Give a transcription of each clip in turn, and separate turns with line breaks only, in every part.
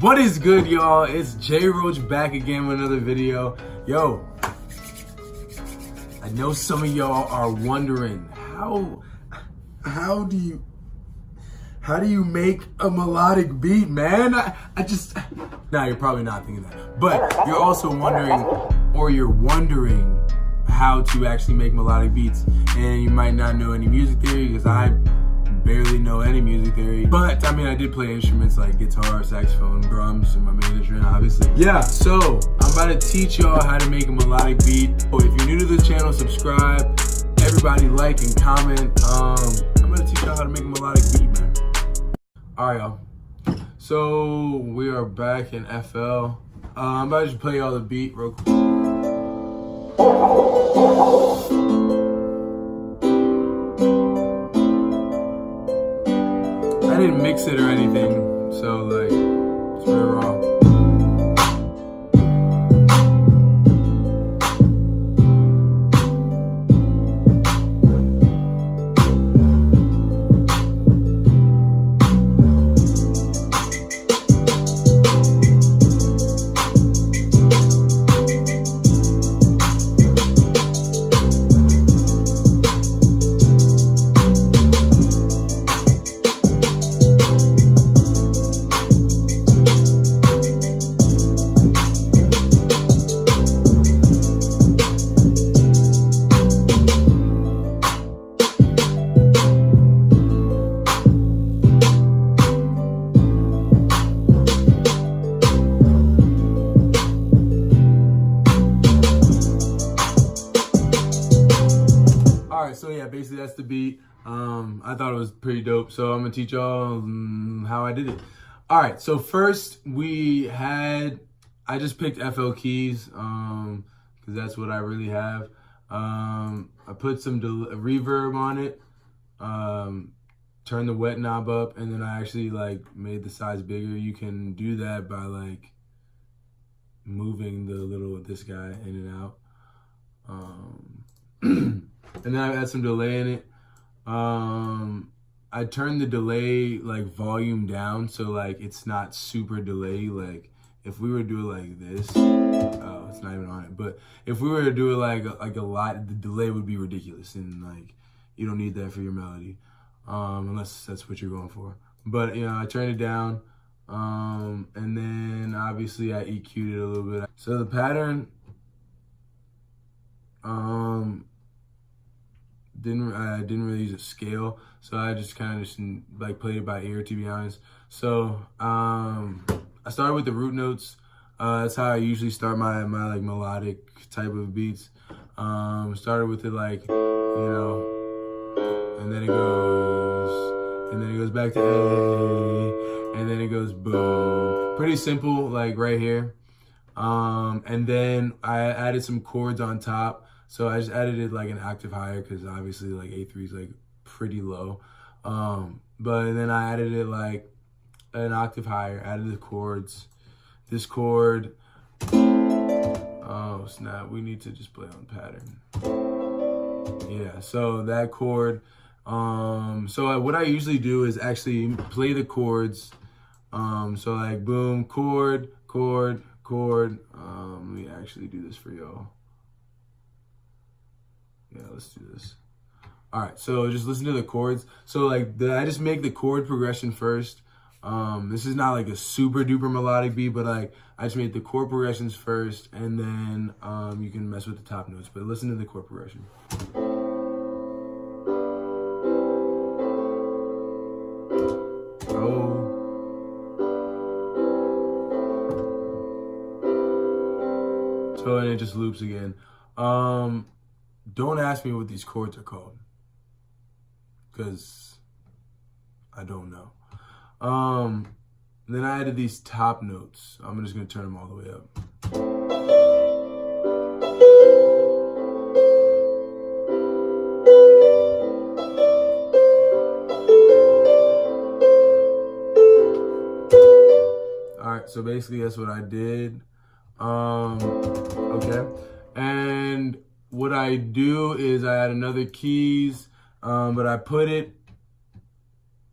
What is good, y'all? It's Jroach back again with another video. Yo, I know some of y'all are wondering how do you make a melodic beat, man? Nah, you're probably not thinking that. But you're also wondering how to actually make melodic beats. And you might not know any music theory, because I barely know any music theory. But I mean, I did play instruments like guitar, saxophone, drums, and my main instrument, obviously. Yeah, so I'm about to teach y'all how to make a melodic beat. So if you're new to this channel, subscribe. Everybody like and comment. I'm gonna teach y'all how to make a melodic beat, man. All right, y'all. So we are back in FL. I'm about to just play y'all the beat real quick. I didn't mix it or anything, so like, it's very raw. So yeah, basically that's the beat. I thought it was pretty dope, so I'm gonna teach y'all how I did it. All right, so first I just picked FL keys because that's what I really have. I put some reverb on it, turned the wet knob up, and then I actually like made the size bigger. You can do that by like moving this guy in and out. And then I add some delay in it. I turned the delay like volume down, so like it's not super delay. Like if we were to do it like this, oh, it's not even on it. But if we were to do it like a lot, the delay would be ridiculous, and like you don't need that for your melody, unless that's what you're going for. But you know, I turned it down, and then obviously I EQ'd it a little bit. So the pattern, I didn't really use a scale, so I just kind of like played it by ear, to be honest. So I started with the root notes. That's how I usually start my like melodic type of beats. Started with it like, you know, and then it goes back to A, and then it goes boom. Pretty simple, like right here. And then I added some chords on top. So I just added it like an octave higher, because obviously like A3 is like pretty low. But then I added it like an octave higher, added the chords. This chord, oh snap, we need to just play on pattern. Yeah, so that chord. So what I usually do is actually play the chords. So like boom, chord, chord, chord. Let me actually do this for y'all. Yeah, let's do this. All right, so just listen to the chords. So like I just make the chord progression first. This is not like a super duper melodic beat, but like I just made the chord progressions first, and then you can mess with the top notes. But listen to the chord progression. Oh. So and it just loops again. Don't ask me what these chords are called, because I don't know. Then I added these top notes. I'm just gonna turn them all the way up. All right, so basically that's what I did. Okay, and what I do is I add another keys, but I put it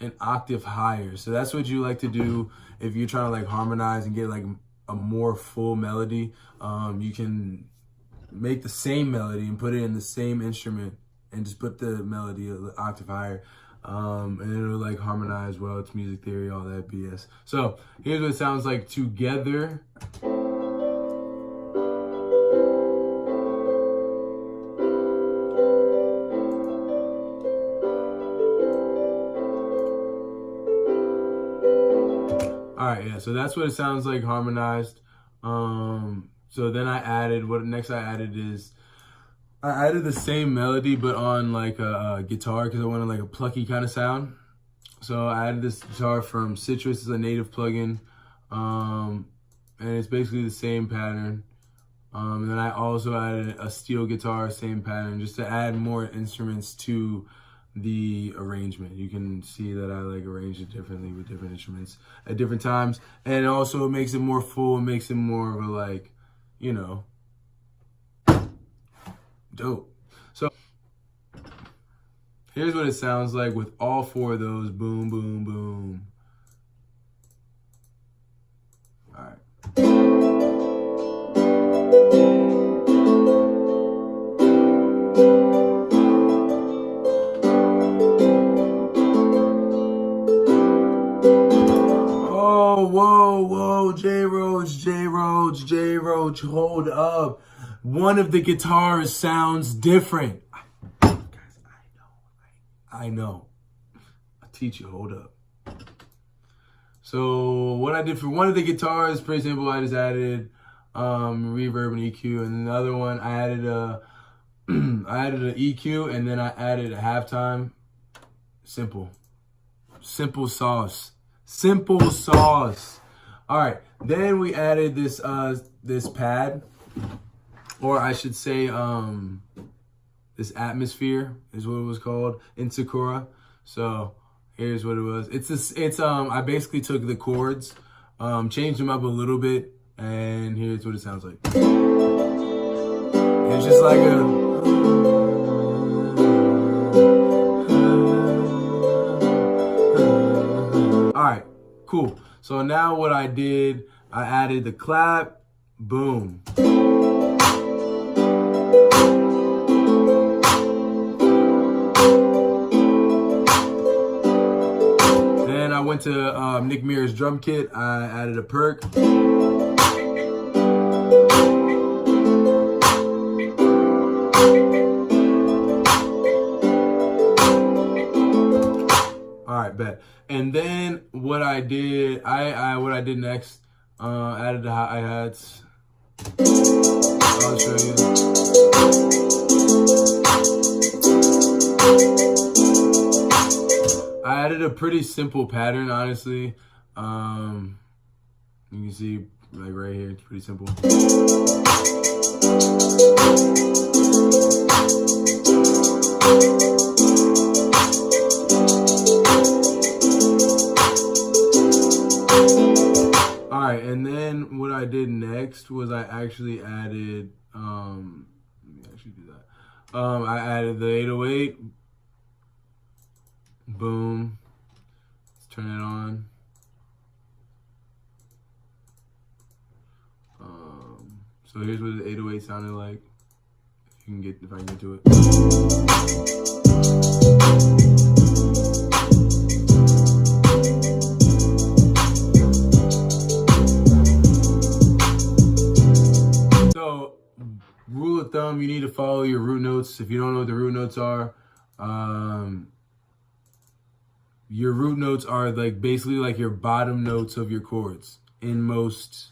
an octave higher. So that's what you like to do if you're trying to like harmonize and get like a more full melody. You can make the same melody and put it in the same instrument and just put the melody an octave higher. And it'll like harmonize well. It's music theory, all that BS. So here's what it sounds like together. All right, yeah, so that's what it sounds like harmonized. So then I added, I added the same melody, but on like a guitar, because I wanted like a plucky kind of sound. So I added this guitar from Citrus, it's a native plugin. And it's basically the same pattern. And then I also added a steel guitar, same pattern, just to add more instruments to the arrangement. You can see that I like arrange it differently with different instruments at different times. And also it makes it more full, it makes it more of a like, you know, dope. So here's what it sounds like with all four of those. Boom, boom, boom. All right. Oh, whoa, Jroach, hold up. One of the guitars sounds different. Guys, I know. I'll teach you, hold up. So what I did for one of the guitars, pretty simple. I just added reverb and EQ, and the other one I added an EQ, and then I added a halftime. Simple sauce. All right, then we added this this pad, or I should say this atmosphere is what it was called in Sakura. So here's what it was. I basically took the chords, changed them up a little bit, and here's what it sounds like. It's just like all right, cool. So now what I did, I added the clap, boom. Then I went to Nick Mirror's drum kit, I added a perk. Bet. And then what I did, what I did next, added the hi-hats. I'll show you. I added a pretty simple pattern, honestly. You can see like right here, it's pretty simple. Alright, and then what I did next was I actually added, let me actually do that. I added the 808. Boom. Let's turn it on. So here's what the 808 sounded like. If I can get to it. So, rule of thumb, you need to follow your root notes. If you don't know what the root notes are, your root notes are like basically like your bottom notes of your chords in most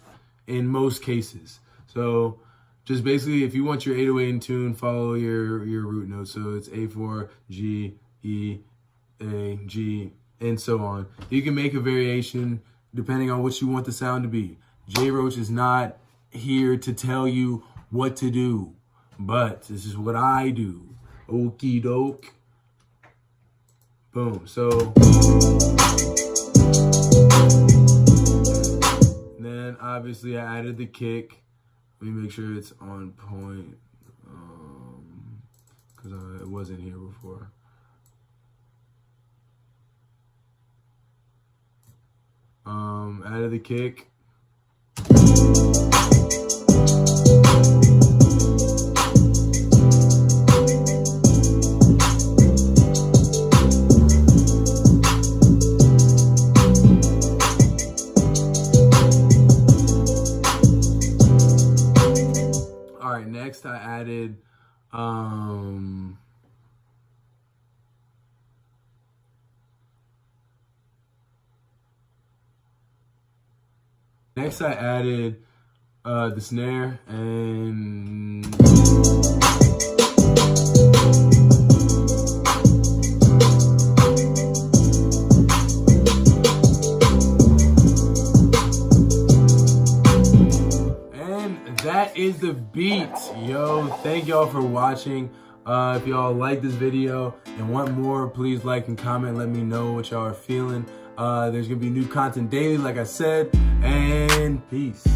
cases. So just basically, if you want your 808 in tune, follow your root notes. So it's A4, G, E, A, G, and so on. You can make a variation depending on what you want the sound to be. Jroach is not here to tell you what to do, but this is what I do. Okie doke. Boom. So then obviously I added the kick. Let me make sure it's on point, because it wasn't here before. Added the kick. All right, next I added the snare and that is the beat. Yo, thank y'all for watching. If y'all like this video and want more, please like and comment. Let me know what y'all are feeling. There's gonna be new content daily, like I said, and peace.